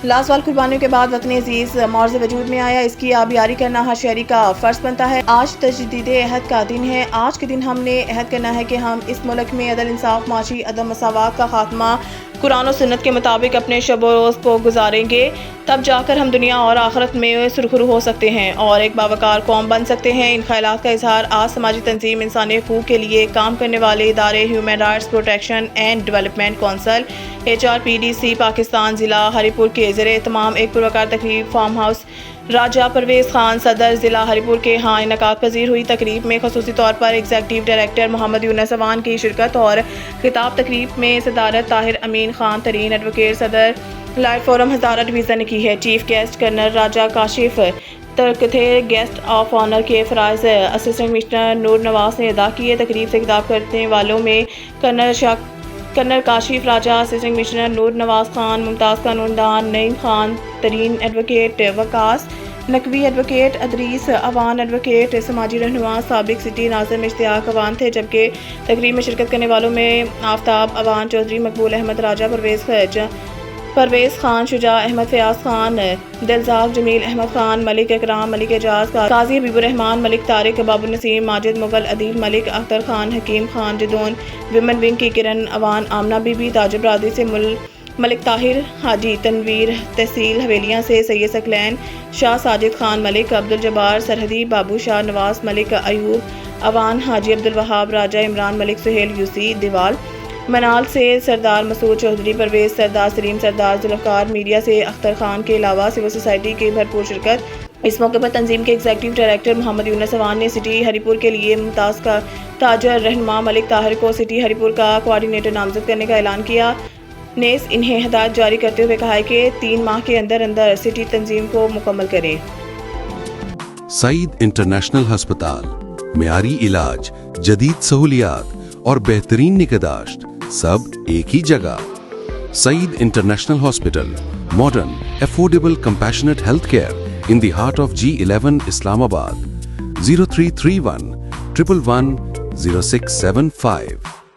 لاسوال قربانیوں کے بعد وطن عزیز معرض وجود میں آیا، اس کی آبیاری کرنا ہر شہری کا فرض بنتا ہے۔ آج تجدید عہد کا دن ہے۔ آج کے دن ہم نے عہد کرنا ہے کہ ہم اس ملک میں عدل، انصاف، معاشی عدم مساوات کا خاتمہ قرآن و سنت کے مطابق اپنے شب و روز کو گزاریں گے، تب جا کر ہم دنیا اور آخرت میں سرخرو ہو سکتے ہیں اور ایک باوقار قوم بن سکتے ہیں۔ ان خیالات کا اظہار آج سماجی تنظیم انسانی حقوق کے لیے کام کرنے والے ادارے human rights protection and development council HRPDC Pakistan ضلع ہری پور کے زیر اہتمام ایک پروکار تقریب فارم ہاؤس راجہ پرویز خان صدر ضلع ہری پور کے ہاں انعقاد پذیر ہوئی۔ تقریب میں خصوصی طور پر ایگزیکٹو ڈائریکٹر محمد یونس اوان کی شرکت اور خطاب تقریب میں صدارت طاہر امین خان ترین ایڈوکیٹ صدر لائٹ فورم ہزارہ ڈویژن نے کی ہے۔ چیف گیسٹ کرنل راجہ کاشف ترک تھے۔ گیسٹ آف آنر کے فرائض اسسٹنٹ کمشنر نور نواز نے ادا کیے۔ تقریب سے خطاب کرنے والوں میں کرنل کاشف راجہ، اسسٹنٹ کمشنر نور نواز خان، ممتاز قانوندان نعیم خان، ترین ایڈوکیٹ وقاص نقوی، ایڈوکیٹ ادریس اوان، ایڈوکیٹ سماجی رہنما سابق سٹی ناظم اشتیاق اوان تھے، جبکہ تقریب میں شرکت کرنے والوں میں آفتاب اوان، چودھری مقبول احمد راجہ، پرویز خان، شجاع احمد، فیاض خان، دلزاق، جمیل احمد خان، ملک اکرام، ملک اعجاز، قاضی حبیب الرحمان، ملک طارق، بابو نسیم، ماجد مغل، عدیل ملک، اختر خان، حکیم خان، جدون ویمن ونگ کی کرن اوان، آمنہ بی بی، تاج برادری سے ملک طاہر، حاجی تنویر، تحصیل حویلیاں سے سید ثقلین، شاہ ساجد خان ملک، عبدالجبار سرحدی، بابو شاہ نواز ملک، ایوب اوان، حاجی عبدالوہاب راجہ، عمران ملک، سہیل یوسی دیوال، منال سے سردار مسعود چودھری، پرویز سردار، سلیم سردار، ذوالفقار، میڈیا سے اختر خان کے علاوہ سول سوسائٹی کی بھرپور شرکت۔ اس موقع پر تنظیم کے ایگزیکٹو ڈائریکٹر محمد یونس اوان نے سٹی ہری پور کے لیے ممتاز کا تاجر رہنما ملک طاہر کو سٹی ہری پور کا کوآرڈینیٹر نامزد کرنے کا اعلان کیا۔ نیز انہیں ہدایت جاری کرتے ہوئے کہا کہ 3 ماہ کے اندر سٹی تنظیم کو مکمل کریں۔ سعید انٹرنیشنل ہسپتال، معیاری علاج، جدید سہولیات اور بہترین نگہداشت سب ایک ہی جگہ۔ Saeed international hospital, modern, affordable, compassionate health care in the heart of G11 Islamabad. 0331 111 0675